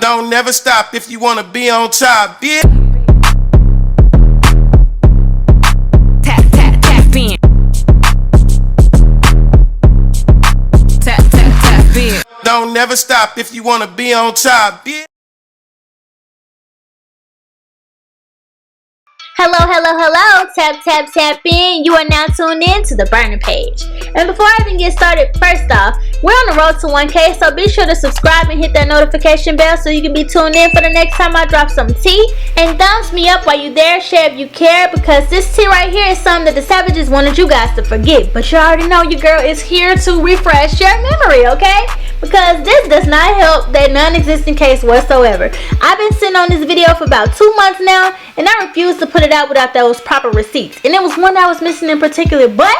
Don't never stop if you wanna be on top, bitch. Tap, tap, tap in. Tap, tap, tap in. Don't never stop if you wanna be on top, bitch. Hello, hello, hello. Tap, tap, tap in. You are now tuned in to the burner page. And before I even get started, first off, we're on the road to 1K, so be sure to subscribe and hit that notification bell so you can be tuned in for the next time I drop some tea. And thumbs me up while you there, share if you care, because this tea right here is something that the Savages wanted you guys to forget. But you already know your girl is here to refresh your memory, okay? Because this does not help that non-existent case whatsoever. I've been sitting on this video for about 2 months now, and I refuse to put it out without those proper receipts. And it was one I was missing in particular, but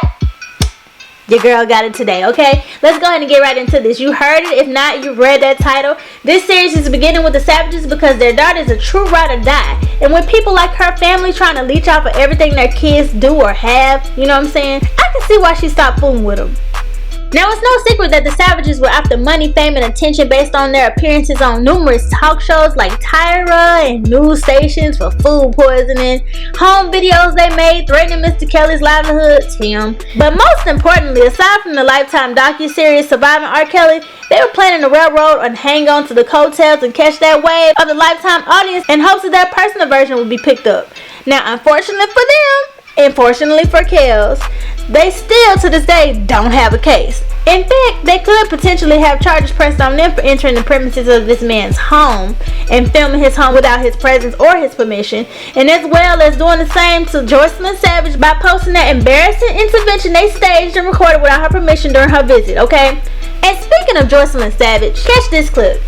your girl got it today, okay? Let's go ahead and get right into this. You heard it. If not, you read that title. This series is beginning with the Savages because their daughter is a true ride or die. And when people like her family trying to leech off of everything their kids do or have, you know what I'm saying? I can see why she stopped fooling with them. Now, it's no secret that the Savages were after money, fame, and attention based on their appearances on numerous talk shows like Tyra and news stations for food poisoning, home videos they made threatening Mr. Kelly's livelihood, Tim. But most importantly, aside from the Lifetime docuseries Surviving R. Kelly, they were planning to railroad and hang on to the coattails and catch that wave of the Lifetime audience in hopes that their personal version would be picked up. Now, unfortunately for them, and fortunately for Kells, they still to this day don't have a case. In fact, they could potentially have charges pressed on them for entering the premises of this man's home and filming his home without his presence or his permission, and as well as doing the same to JOYCELYNSAVAGE by posting that embarrassing intervention they staged and recorded without her permission during her visit, okay? And speaking of JOYCELYNSAVAGE, catch this clip.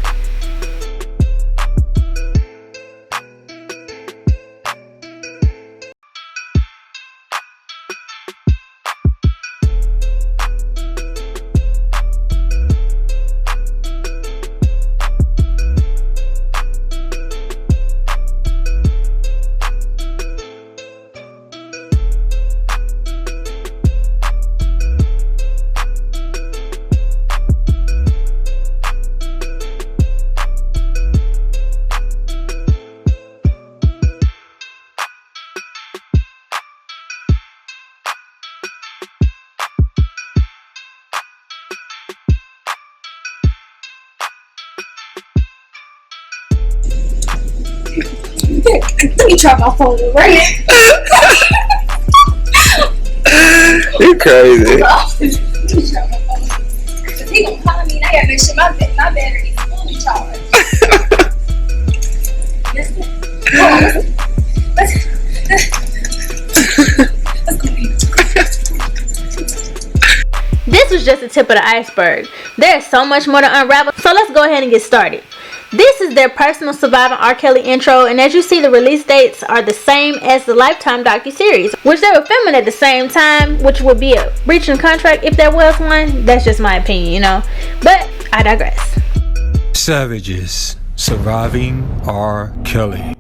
Let me try my phone right now. You crazy. He gonna call me and I gotta make sure my battery is fully charged. This was just the tip of the iceberg. There's so much more to unravel, so let's go ahead and get started. This is their personal Surviving R. Kelly intro, and as you see, the release dates are the same as the Lifetime docuseries, which they were filming at the same time, which would be a breach in contract if there was one. That's just my opinion, you know, but I digress. Savages, Surviving R. Kelly.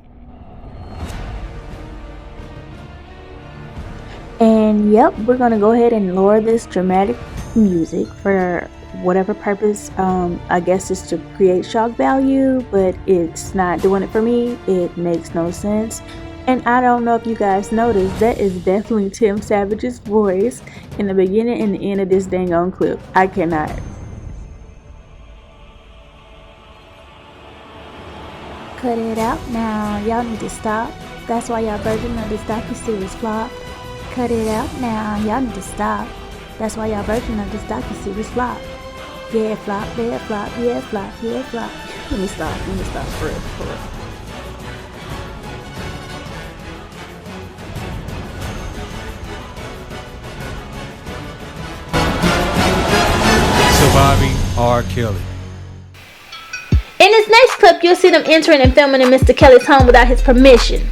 And yep, we're gonna go ahead and lower this dramatic music for whatever purpose. I guess it's to create shock value, but it's not doing it for me. It makes no sense. And I don't know if you guys noticed, that is definitely TIMSAVAGE's voice in the beginning and the end of this dang on clip. I cannot. Cut it out now. Y'all need to stop. That's why y'all version of this docu-series flop. Cut it out now. Y'all need to stop. That's why y'all version of this docu-series flop. Yeah, flop, yeah, flop, yeah, flop, yeah, flop. Let me stop for real, for real. Surviving R. Kelly. In this next clip, you'll see them entering and filming in Mr. Kelly's home without his permission.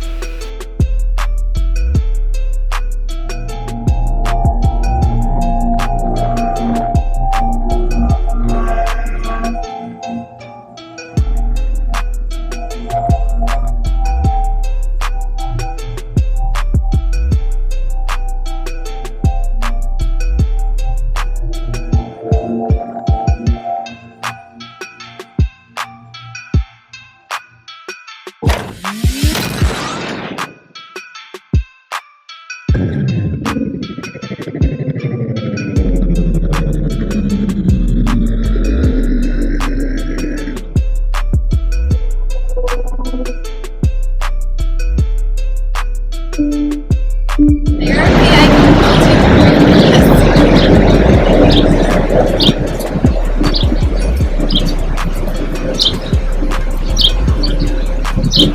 Okay,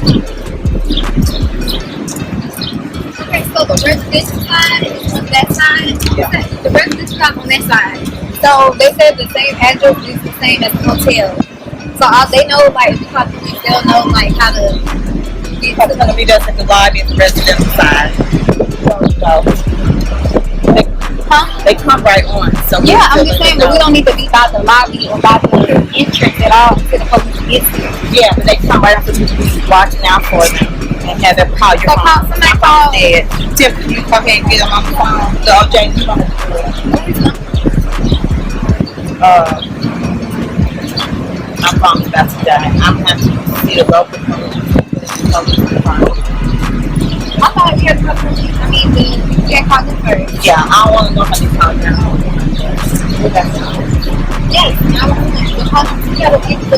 so the residential side is on that side. Yeah. The residential side on that side. So they said the same address is the same as the hotel. So they know, like, possibly they'll know, like, how to get It's going to be just at the lobby at the residential side. So they come right on. So yeah, I'm just saying that we don't need to be by the lobby or by the entrance at all until the police gets here. Yeah, but they come right up to the watching out for them and have them call your So phone. somebody call. Tiffany, you go ahead and get them on the phone. So, James, you don't have to do it. My phone's about to die. I'm going to have to see the local police. I thought you had to call police. I mean, you can't call them first. Yeah, I don't want to know how they call now. Yes, I want to call them. You gotta get the.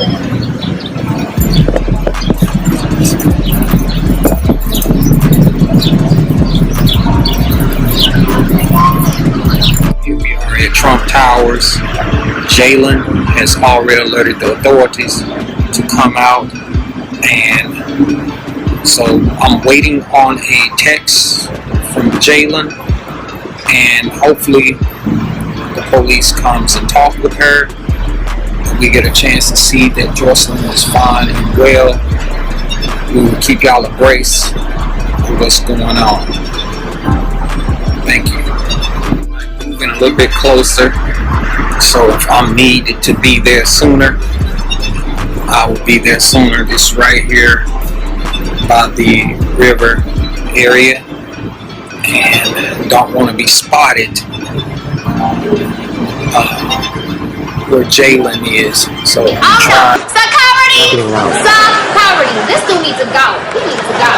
Here we are at Trump Towers. Jalen has already alerted the authorities to come out, and so I'm waiting on a text from Jalen, and hopefully the police comes and talk with her. We get a chance to see that Joycelyn is fine and well. We will keep y'all abreast of what's going on. Thank you. Moving a little bit closer, so if I'm needed to be there sooner, I will be there sooner. This right here by the river area, and don't want to be spotted where Jalen is. So I'm trying. Security! Security! This dude needs to go. He needs to go.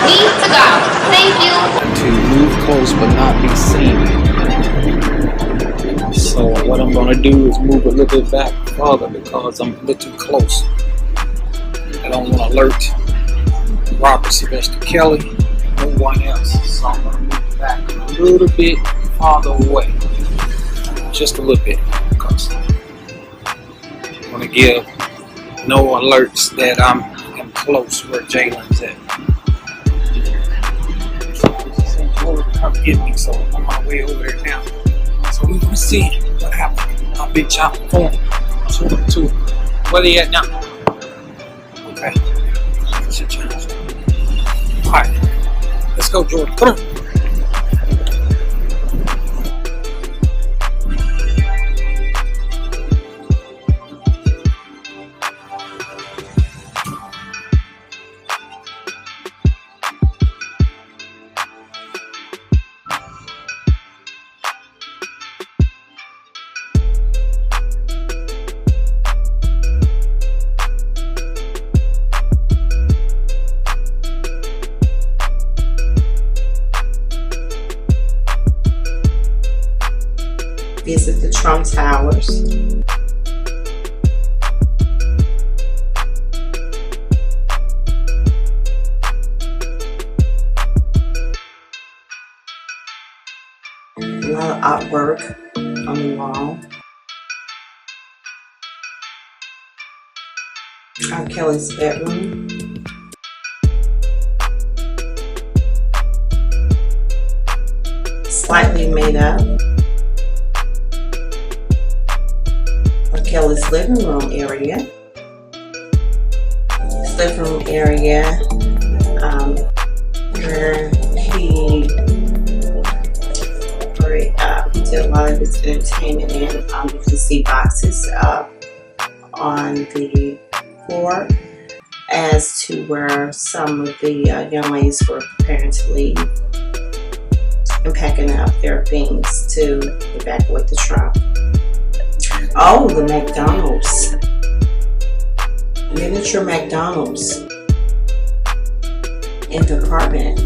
Needs to go. Thank you. To move close but not be seen. So what I'm gonna do is move a little bit back farther because I'm a little too close. I don't want to alert Robert Sylvester Kelly, no one else. So I'm gonna move back a little bit farther away, just a little bit, because I want to give no alerts that I'm close where Jalen's at. Come get me, so I'm on my way over there now. So we're gonna see what happens. I'll be chopping for him. Two. Where they at now? Okay. Alright. Let's go, Jordan. Come on. Visit the Trump Towers. A lot of artwork on the wall. R. Kelly's bedroom. Slightly made up. Kelly's living room area. His living room area where he did a lot of his entertainment in. You can see boxes on the floor as to where some of the young ladies were preparing to leave and packing up their things to evacuate the Trump. Oh, the McDonald's. Miniature McDonald's in the apartment.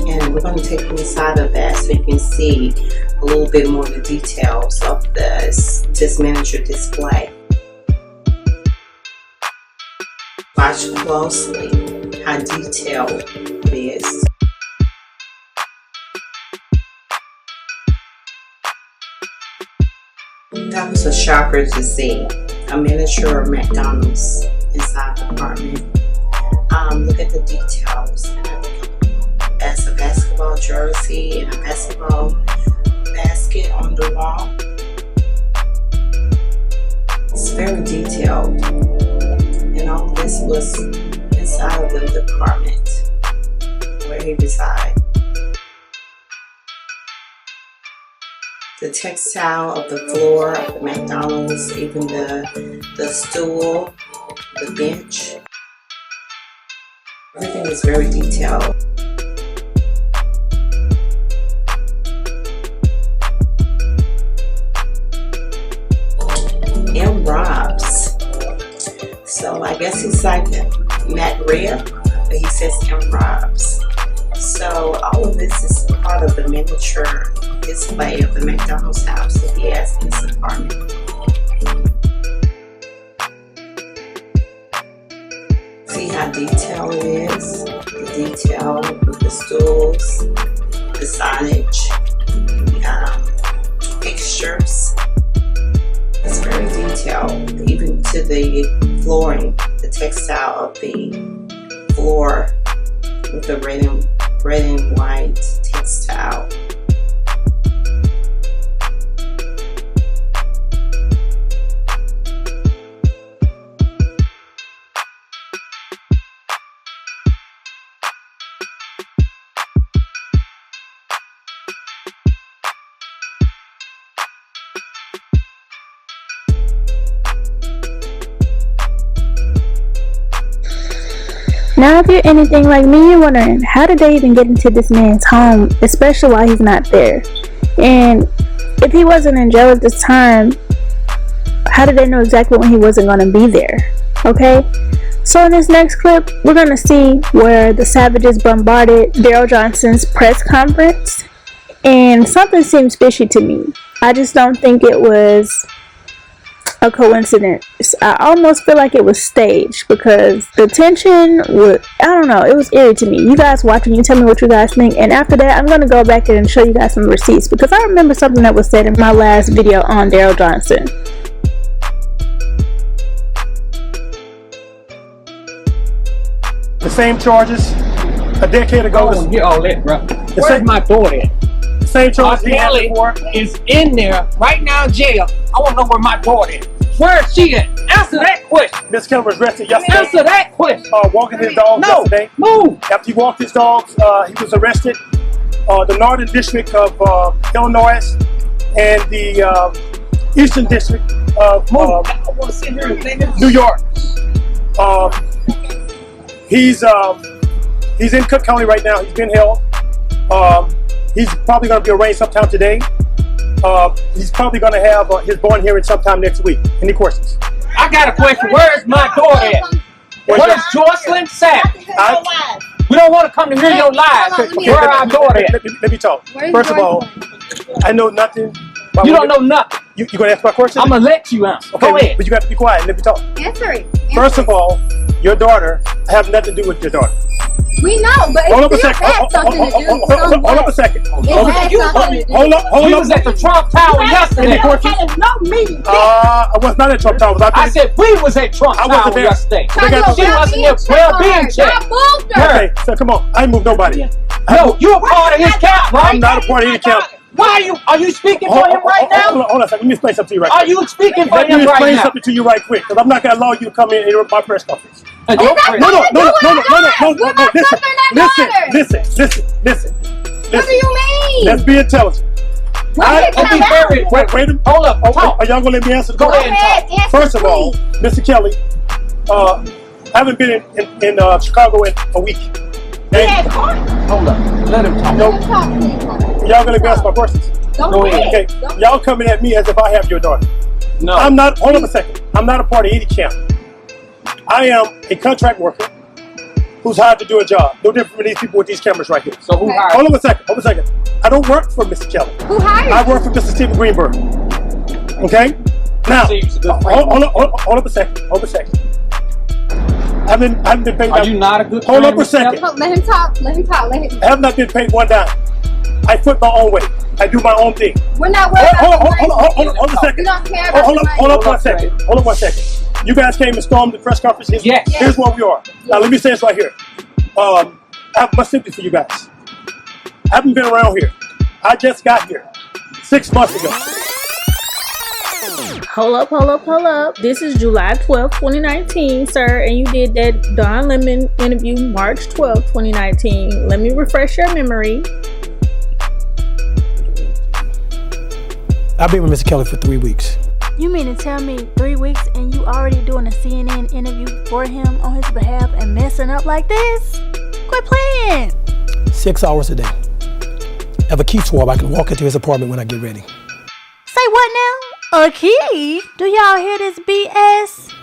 And we're going to take you inside of that so you can see a little bit more of the details of this miniature display. Watch closely how detailed it is. That was a shocker to see, a miniature McDonald's inside the apartment. the details. As a basketball jersey and a basketball basket on the wall. It's very detailed. And all this was inside of the department where he resides. The textile of the floor of the McDonald's, even the stool, the bench. Everything is very detailed. M. Robs. So I guess he's like Matt Rare, but he says M. Robs. So all of this is part of the miniature display of the McDonald's house that he has in his apartment. See how detailed it is? The detail of the stools, the signage, fixtures. It's very detailed, even to the flooring, the textile of the floor with the red and white textile. Now, if you're anything like me, you're wondering, how did they even get into this man's home, especially while he's not there? And if he wasn't in jail at this time, how did they know exactly when he wasn't going to be there? Okay? So in this next clip, we're going to see where the Savages bombarded Darrell Johnson's press conference. And something seems fishy to me. I just don't think it was a coincidence. I almost feel like it was staged because the tension was, I don't know, it was eerie to me. You guys watching, you tell me what you guys think, and after that I'm going to go back and show you guys some receipts because I remember something that was said in my last video on Darrell Johnson. The same charges a decade ago. I don't hear all that, bro. Where's my daughter at? The same charges RKELLY is in there right now in jail. I want to know where my daughter is. Where is she at? Answer that question. Miss Kelly was arrested yesterday. Answer that question. Walking his dogs yesterday. Move. After he walked his dogs, he was arrested. The Northern District of Illinois and the Eastern District of New York. He's in Cook County right now. He's been held. He's probably going to be arraigned sometime today. He's probably going to have his bond hearing sometime next week. Any questions? I got a question. Where is my daughter at? Where's JOYCELYNSAVAGE? We don't want to come to hear your lies. Where are our daughter at? Let me talk. First of all, I know nothing. You don't know nothing. You going to ask my question? I'm going to let you answer. Okay, go ahead. But you got to be quiet and let me talk. Answer it. First of all, your daughter, I have nothing to do with your daughter. We know, but hold up it a still second. has something to do. Hold up a second. Hold up. You was at the Trump Tower yesterday. I was not at Trump Tower. I said we was at Trump Tower yesterday. She wasn't there. Well being checked. Okay, so come on. I ain't moved nobody. No, you're a part of his camp, right? I'm not a part of his camp. Why are you speaking for him right now? Hold on a second. Let me explain something to you right quick. Are you speaking for him right now? Let me explain something to you right quick, because I'm not going to allow you to come in and interrupt my press conference. No. Listen. What do you mean? Let's be intelligent. Wait, hold up. Are y'all going to let me answer the question? Go ahead and talk. First of all, Mr. Kelly, I haven't been in Chicago in a week. Hold up. Let him talk. Y'all going to answer my questions? Go ahead. Okay. Y'all coming at me as if I have your daughter. No. I'm not. Hold up a second. I'm not a part of any camp. I am a contract worker who's hired to do a job. No different from these people with these cameras right here. So who hired? Hold on a second. I don't work for Mr. Kelly. Who hired? I work for Mr. Stephen Greenberg. Okay? Now, hold up a second. I haven't been paid. Are you not a good Hold up a second. Let him talk. I have not been paid one dime. I foot my own way. I do my own thing. We're not worried about hold a second. We don't care about Hold up one second. You guys came and stormed the press conference. Yes. Here's where we are. Now let me say this right here. I have much sympathy for you guys. I haven't been around here. I just got here 6 months ago. Hold up. This is July 12th, 2019, sir, and you did that Don Lemon interview March 12th, 2019. Let me refresh your memory. I've been with Mr. Kelly for 3 weeks. You mean to tell me 3 weeks and you already doing a CNN interview for him on his behalf and messing up like this? Quit playing. 6 hours a day. I have a key swab. I can walk into his apartment when I get ready. Say what now? A key? Do y'all hear this BS?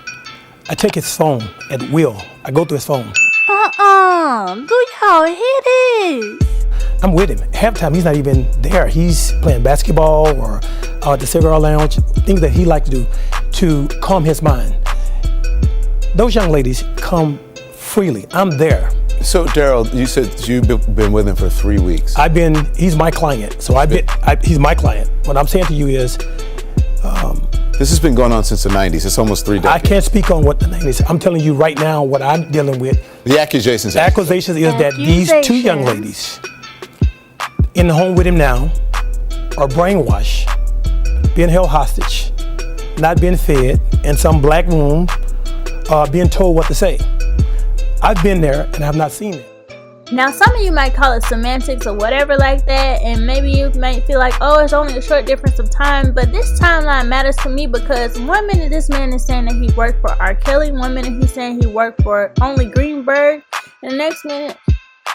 I take his phone at will. I go through his phone. Do y'all hear this? I'm with him. Half the time he's not even there. He's playing basketball or at the cigar lounge, things that he likes to do to calm his mind. Those young ladies come freely. I'm there. So Darrell, you said you've been with him for 3 weeks. He's my client. So he's my client. What I'm saying to you is, this has been going on since the 90s. It's almost 3 decades. I can't speak on what the 90s. I'm telling you right now what I'm dealing with. The accusations. The accusations is that these 2 young ladies in the home with him now are brainwashed, being held hostage, not being fed, in some black room, being told what to say. I've been there and have not seen it. Now, some of you might call it semantics or whatever like that, and maybe you might feel like, oh, it's only a short difference of time, but this timeline matters to me because 1 minute this man is saying that he worked for R. Kelly, 1 minute he's saying he worked for only Greenberg, and the next minute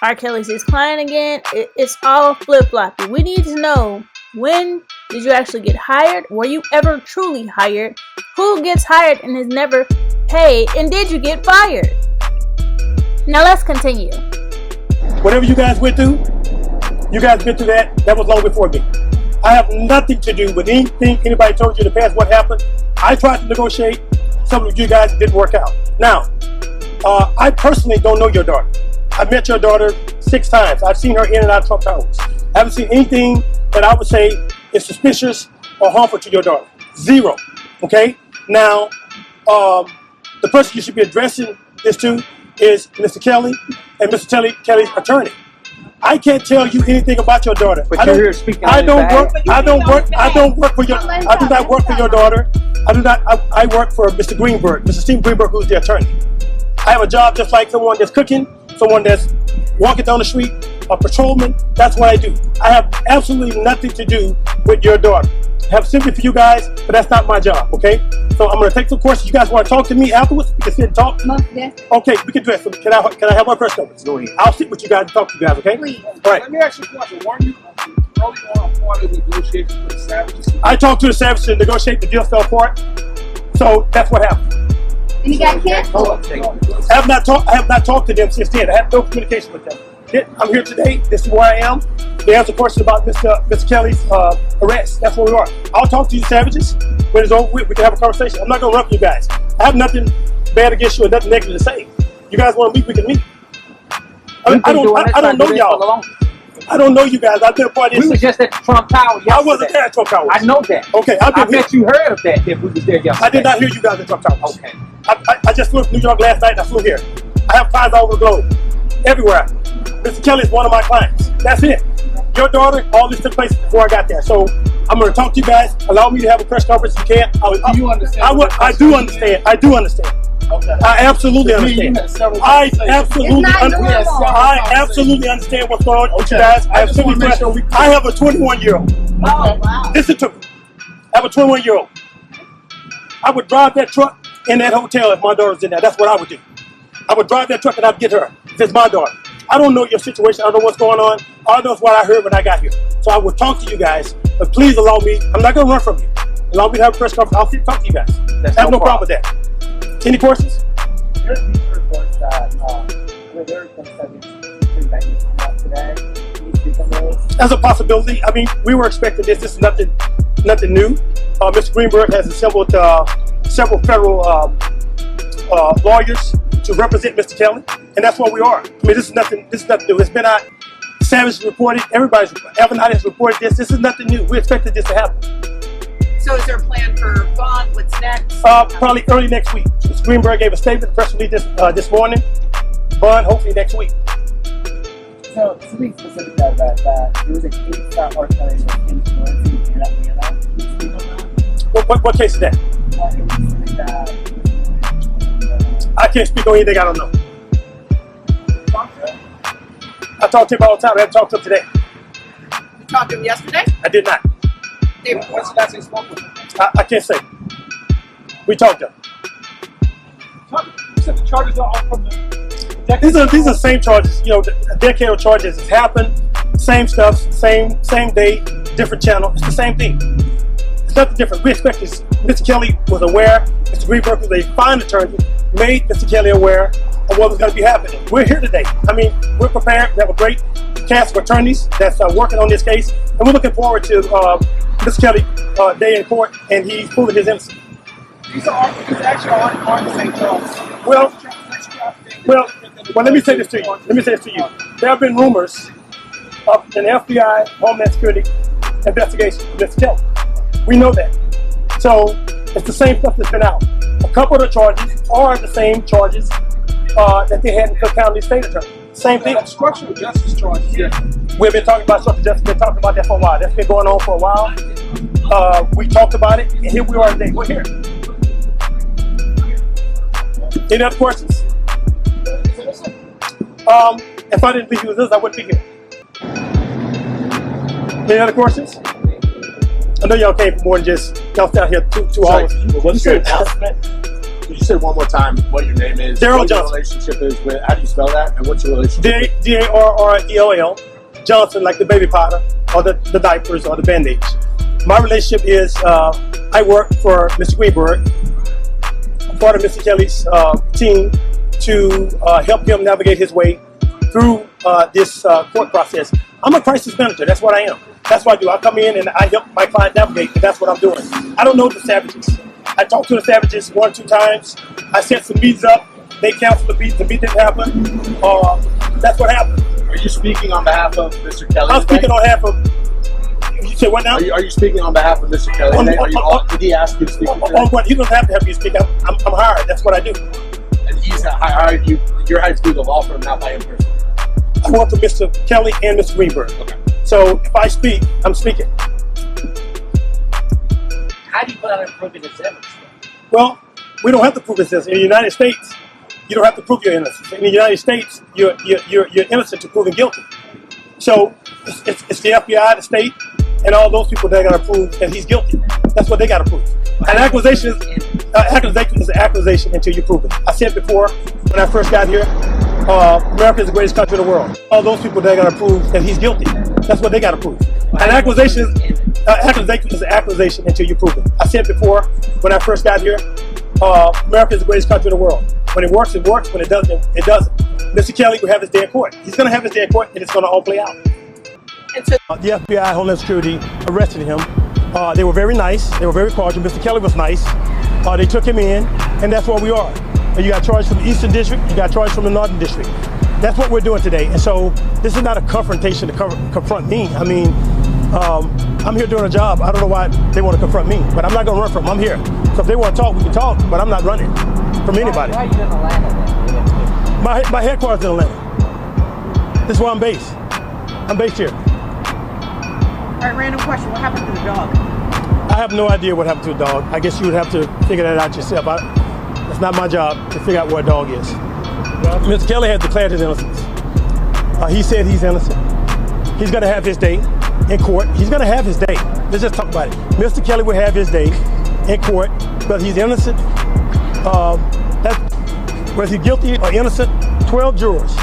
R. Kelly's his client again. It's all flip-floppy. We need to know, when did you actually get hired? Were you ever truly hired? Who gets hired and is never paid? And did you get fired? Now let's continue. Whatever you guys went through, you guys went through that. That was long before me. I have nothing to do with anything anybody told you in the past what happened. I tried to negotiate. Some of you guys didn't work out. Now, I personally don't know your daughter. I met your daughter 6 times. I've seen her in and out of Trump Towers. I haven't seen anything that I would say is suspicious or harmful to your daughter. 0. Okay? Now, the person you should be addressing this to is Mr. Kelly and Mr. Kelly's attorney. I can't tell you anything about your daughter. But you're here speaking on I his don't behalf. work. I don't work for your. I do not work for your daughter. I work for Mr. Greenberg, Mr. Steve Greenberg, who's the attorney. I have a job just like someone that's cooking, someone that's walking down the street, a patrolman. That's what I do. I have absolutely nothing to do with your daughter. I have sympathy for you guys, but that's not my job, okay? So I'm going to take some courses. You guys want to talk to me afterwards? We can sit and talk? Okay, we can do it. So can I have my press conference? Go ahead. I'll sit with you guys and talk to you guys, okay? Please. All right. Let me ask you a question. Weren't you early on part of the negotiations with the Savages? I talked to the Savages to negotiate. The deal fell apart. So that's what happened. And you got canceled? I have not talked to them since then. I have no communication with them. I'm here today. This is where I am. They asked a question about Mr. Kelly's arrest. That's where we are. I'll talk to you Savages. When it's over with, we can have a conversation. I'm not going to run for you guys. I have nothing bad against you or nothing negative to say. You guys want to meet, we can meet. I don't know y'all. I don't know you guys. I've been a part of this. We were just at the Trump Tower yesterday. I wasn't there at Trump Towers. I know that. Okay, I bet you heard of that we was there yesterday. I did not hear you guys at Trump Towers. Okay. I just flew to New York last night and I flew here. I have clients all over the globe. Everywhere. Mr. Kelly is one of my clients. That's it. Your daughter, all this took place before I got there. So I'm going to talk to you guys. Allow me to have a press conference if you can. Do you understand? I do understand. I do understand. Okay. I absolutely understand. I absolutely understand what's going on with you guys. I have a 21-year-old. Oh, wow. Listen to me. I have a 21-year-old. I would drive that truck in that hotel if my daughter's in there. That's what I would do. I would drive that truck and I'd get her. It's my daughter. I don't know your situation. I don't know what's going on. All I know is what I heard when I got here. So I will talk to you guys, but please allow me. I'm not going to run from you. Allow me to have a press conference. I'll sit and talk to you guys. I have no problem with that. Any questions? There's these reports that there are some subjects that you come up today. Can you speak on those? That's a possibility. I mean, we were expecting this. This is nothing new. Mr. Greenberg has assembled several federal lawyers to represent Mr. Kelly, and that's what we are. I mean, this is nothing new. It's been out. Savage reported. Everybody's Evan has reported this. This is nothing new. We expected this to happen. So is there a plan for bond? What's next? Probably early next week. Mr. Greenberg gave a statement, press release this morning, bond hopefully next week. So, to be specific about that, there was a case that R.KELLY was influencing in Atlanta. Can you speak on that? What case is that? I can't speak on anything I don't know. I talk to him all the time. I haven't talked to him today. You talked to him yesterday? I did not. David, what's the last thing you spoke with him? I can't say. We talked to him. You said the charges are all from the... These are the same charges. You know, the decade of charges has happened. Same stuff, same day, different channel. It's the same thing. It's nothing different. We expect this. Mr. Kelly was aware. Mr. Greenberg was a fine attorney. Made Mr. Kelly aware of what was going to be happening. We're here today. I mean, we're prepared. We have a great cast of attorneys that's working on this case, and we're looking forward to Mr. Kelly day in court, and he's proving his innocence. These actually aren't the same charges. Well, let me say this to you. There have been rumors of an FBI Homeland Security investigation of Mr. Kelly. We know that. So it's the same stuff that's been out. A couple of the charges are the same charges that they had in Cook County State Attorney. Same thing. Structural justice charges. Yeah. We've been talking about structural justice. Been talking about that for a while. That's been going on for a while. We talked about it, and here we are today. We're here. Any other questions? If I didn't think he was this, I wouldn't be here. Any other questions? I know y'all came for more than just y'all out here two hours. What's your announcement? Could you say one more time what your name is? Darrell what your Johnson. relationship is with? How do you spell that? And what's your relationship? Darrell Johnson, like the baby powder or the diapers or the bandage. My relationship is I work for Mr. Greenberg. I'm part of Mr. Kelly's team to help him navigate his way through this court process. I'm a crisis manager. That's what I am. That's what I do. I come in and I help my client navigate, and that's what I'm doing. I don't know the Savages. I talked to the Savages 1 or 2 times. I set some meetings up. They canceled the meet. The meet didn't happen. That's what happened. Are you speaking on behalf of Mr. Kelly? I'm speaking on behalf of. You say what now? Are you speaking on behalf of Mr. Kelly? Did he ask you to speak? On what? He doesn't have to have me speak. I'm hired. That's what I do. And he's hired you. You're hired through the law firm, not by him personally. I work for Mr. Kelly and Mr. Greenberg. Okay. So if I speak, I'm speaking. How do you plan on proving his innocence? Well, we don't have to prove his innocence. In the United States, you don't have to prove your innocence. In the United States, you're innocent to proving guilty. So it's the FBI, the state, and all those people that got to prove that he's guilty. That's what they got to prove. An accusation is an accusation until you prove it. I said before when I first got here, America is the greatest country in the world. All those people that got to prove that he's guilty. That's what they got to prove. An accusation is an accusation until you prove it. I said before when I first got here, America is the greatest country in the world. When it works, it works. When it doesn't, it doesn't. Mr. Kelly will have his day in court. He's going to have his day in court, and it's going to all play out. And so the FBI, Homeland Security, arrested him. They were very nice. They were very cordial. Mr. Kelly was nice. They took him in, and that's where we are. You got charged from the Eastern District. You got charged from the Northern District. That's what we're doing today. And so this is not a confrontation to confront me. I mean, I'm here doing a job. I don't know why they want to confront me, but I'm not going to run from them. I'm here. So if they want to talk, we can talk, but I'm not running from anybody. Why are you in Atlanta then? My headquarters in Atlanta. This is where I'm based. I'm based here. all right, random question. What happened to the dog? I have no idea what happened to a dog. I guess you would have to figure that out yourself. It's not my job to figure out where a dog is. Mr. Kelly has declared his innocence. He said he's innocent. He's going to have his day in court. He's going to have his day. Let's just talk about it. Mr. Kelly will have his day in court, but he's innocent. Whether he's guilty or innocent, 12 jurors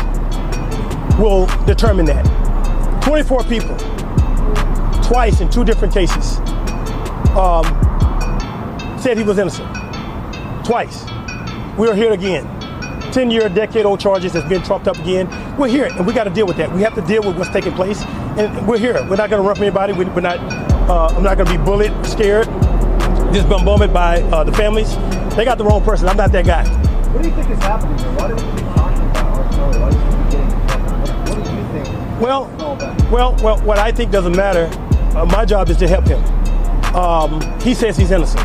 will determine that. 24 people, twice in 2 different cases, said he was innocent. Twice. We're here again. 10-year, decade-old charges that's been trumped up again. We're here, and we got to deal with that. We have to deal with what's taking place, and we're here. We're not going to run from anybody. We're not. I'm not going to be bullied, scared, just bombarded by the families. They got the wrong person. I'm not that guy. What do you think is happening here? Why do we keep talking about R.KELLY? Why do you keep getting what do you think? Well, what I think doesn't matter. My job is to help him. He says he's innocent.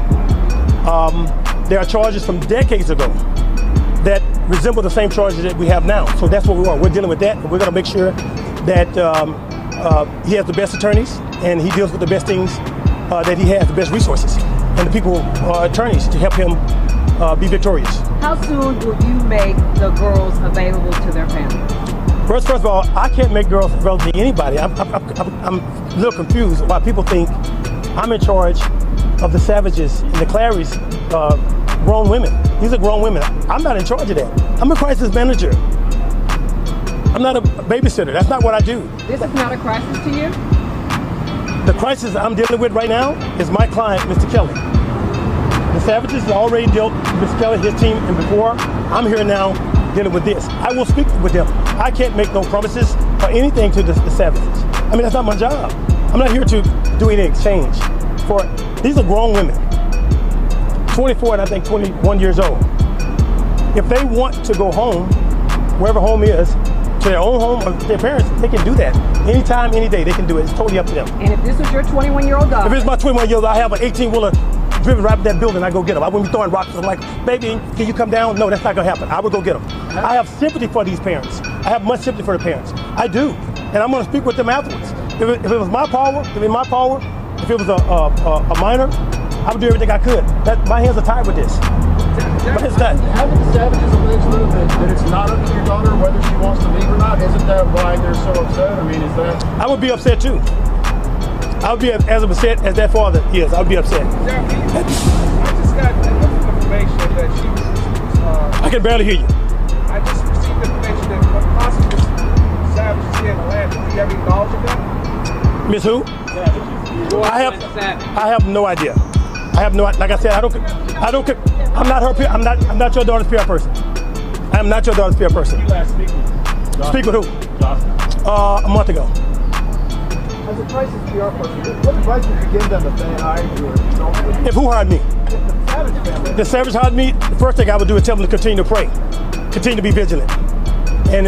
There are charges from decades ago that resemble the same charges that we have now. So that's what we are. We're dealing with that, and we're going to make sure that he has the best attorneys and he deals with the best things, that he has the best resources and the people, attorneys to help him be victorious. How soon will you make the girls available to their families? First of all, I can't make girls available to anybody. I'm a little confused why people think I'm in charge of the Savages and the Clarys, grown women. These are grown women. I'm not in charge of that. I'm a crisis manager. I'm not a babysitter. That's not what I do. This is not a crisis to you? The crisis I'm dealing with right now is my client, Mr. Kelly. The Savages have already dealt with Mr. Kelly, his team, and before. I'm here now dealing with this. I will speak with them. I can't make no promises or anything to the Savages. I mean, that's not my job. I'm not here to do any exchange. These are grown women, 24 and I think 21 years old. If they want to go home, wherever home is, to their own home or their parents, they can do that. Anytime, any day, they can do it. It's totally up to them. And if this was your 21-year-old daughter? If it's my 21-year-old, I have an 18-wheeler driven right up that building, I go get them. I wouldn't be throwing rocks. I'm like, baby, can you come down? No, that's not gonna happen. I would go get them. I have sympathy for these parents. I have much sympathy for the parents. I do. And I'm gonna speak with them afterwards. If it was my power, if it was a minor, I would do everything I could. My hands are tied with this. But it's not. Haven't the Savages alleged that it's not up to your daughter whether she wants to leave or not? Isn't that why they're so upset? I mean, is that... I would be upset too. I would be as upset as that father is. I would be upset. I just got information that she was... I can barely hear you. I just received information that possibly Savage is here in Atlanta. Do you have any knowledge of that? Miss who? I have no idea. I have no, like I said, I'm not her, I'm not your daughter's PR person. I am not your daughter's PR person. You last speak with? Speak with who? A month ago. As a crisis PR person, what advice would you give them if they hired you? If who hired me? The Savage family. The Savage hired me, the first thing I would do is tell them to continue to pray. Continue to be vigilant. And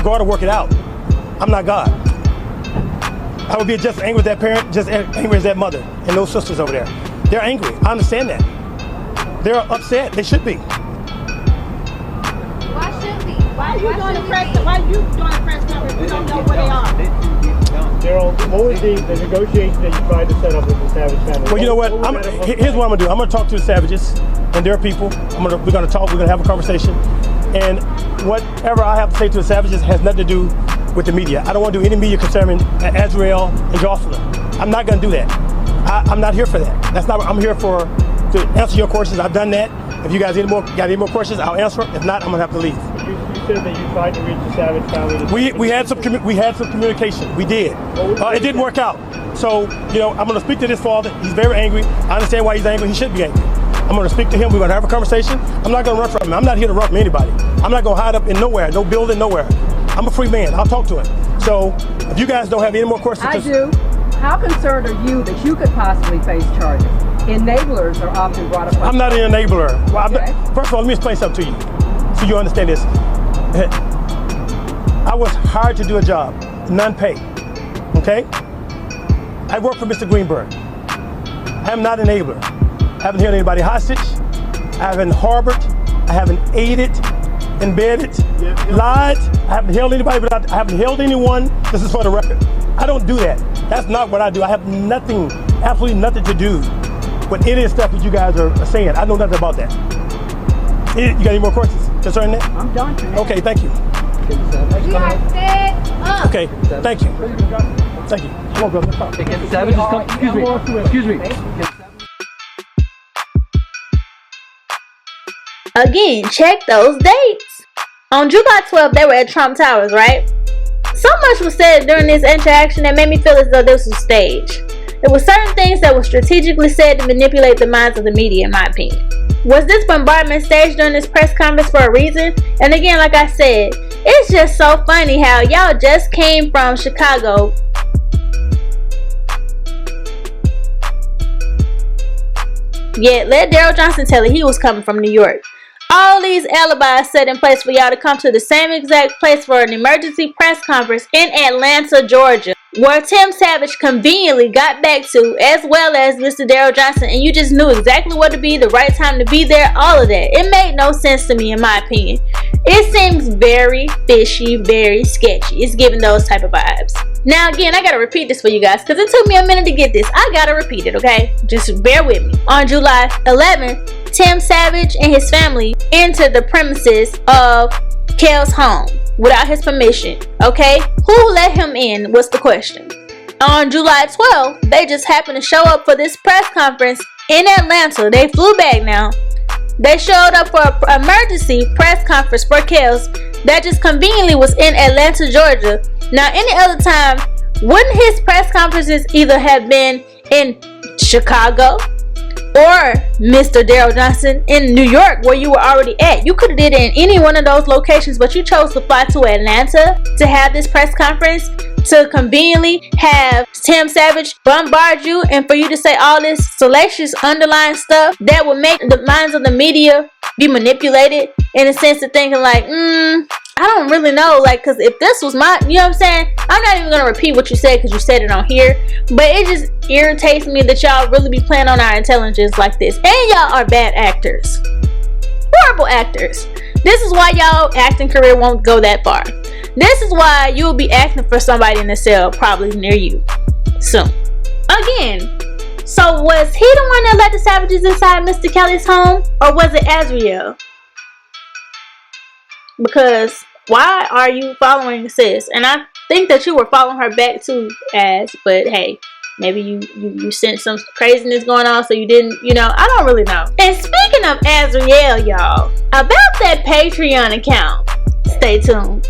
God will work it out. I'm not God. I would be just angry with that parent, just angry as that mother and those sisters over there. They're angry. I understand that. They're upset. They should be. Why should we? Why are you doing the press conference? We don't know where they are. Darrell, what was the negotiation that you tried to set up with the Savage family? Well, you know what? Here's what I'm gonna do. I'm gonna talk to the Savages and their people. We're gonna talk. We're gonna have a conversation. And whatever I have to say to the Savages has nothing to do with the media. I don't want to do any media concerning Darrell and Joycelyn. I'm not going to do that. I'm not here for that. That's not. I'm here to answer your questions. I've done that. If you guys got any more questions, I'll answer them. If not, I'm going to have to leave. You said that you tried to reach the Savage family. We had some communication. We did. It didn't work out. So I'm going to speak to this father. He's very angry. I understand why he's angry. He should be angry. I'm going to speak to him. We're going to have a conversation. I'm not going to run from him. I'm not here to run from anybody. I'm not going to hide up in nowhere, no building, nowhere. I'm a free man. I'll talk to him. So if you guys don't have any more questions. I do. How concerned are you that you could possibly face charges? Enablers are often brought up. I'm not an enabler. Well, okay. First of all, let me explain something to you so you understand this. I was hired to do a job, none paid. Okay? I work for Mr. Greenberg. I am not an enabler. I haven't held anybody hostage. I haven't harbored. I haven't aided, embedded, lied. I haven't held anybody, but I haven't held anyone. This is for the record. I don't do that. That's not what I do. I have nothing, absolutely nothing to do with any of the stuff that you guys are saying. I know nothing about that. You got any more questions concerning that? I'm done. Okay, thank you. We are set up. Okay, thank you. Thank you. Come on, brother. Let's talk. Can the Savages come? Excuse me. Again, check those dates. On July 12th, they were at Trump Towers, right? So much was said during this interaction that made me feel as though this was staged. There were certain things that were strategically said to manipulate the minds of the media, in my opinion. Was this bombardment staged during this press conference for a reason? And again, like I said, it's just so funny how y'all just came from Chicago. Yet, let Darrell Johnson tell it he was coming from New York. All these alibis set in place for y'all to come to the same exact place for an emergency press conference in Atlanta, Georgia. where Tim Savage conveniently got back to, as well as Mr. Darrell Johnson, and you just knew exactly what to be, the right time to be there, all of that. It made no sense to me, in my opinion. It seems very fishy, very sketchy. It's giving those type of vibes. Now again, I gotta repeat this for you guys because it took me a minute to get this. I gotta repeat it, okay? Just bear with me. On July 11th, Tim Savage and his family entered the premises of Kel's home without his permission, okay? Who let him in was the question. On July 12th, they just happened to show up for this press conference in Atlanta. They flew back now. They showed up for an emergency press conference for Kel's that just conveniently was in Atlanta, Georgia. Now, any other time, wouldn't his press conferences either have been in Chicago or Mr. Darrell Johnson in New York, where you were already at? You could have did it in any one of those locations, but you chose to fly to Atlanta to have this press conference, to conveniently have Tim Savage bombard you and for you to say all this salacious underlying stuff that would make the minds of the media be manipulated in a sense of thinking like, I don't really know, like, because if this was my, you know what I'm saying? I'm not even going to repeat what you said because you said it on here, but it just irritates me that y'all really be playing on our intelligence like this. And y'all are bad actors. Horrible actors. This is why y'all acting career won't go that far. This is why you'll be acting for somebody in the cell probably near you soon. Again, so was he the one that let the Savages inside Mr. Kelly's home, or was it Azriel? Because why are you following sis? And I think that you were following her back too, but hey, maybe you sensed some craziness going on, so you didn't, you know, I don't really know. And speaking of Azriel, y'all, about that Patreon account, stay tuned.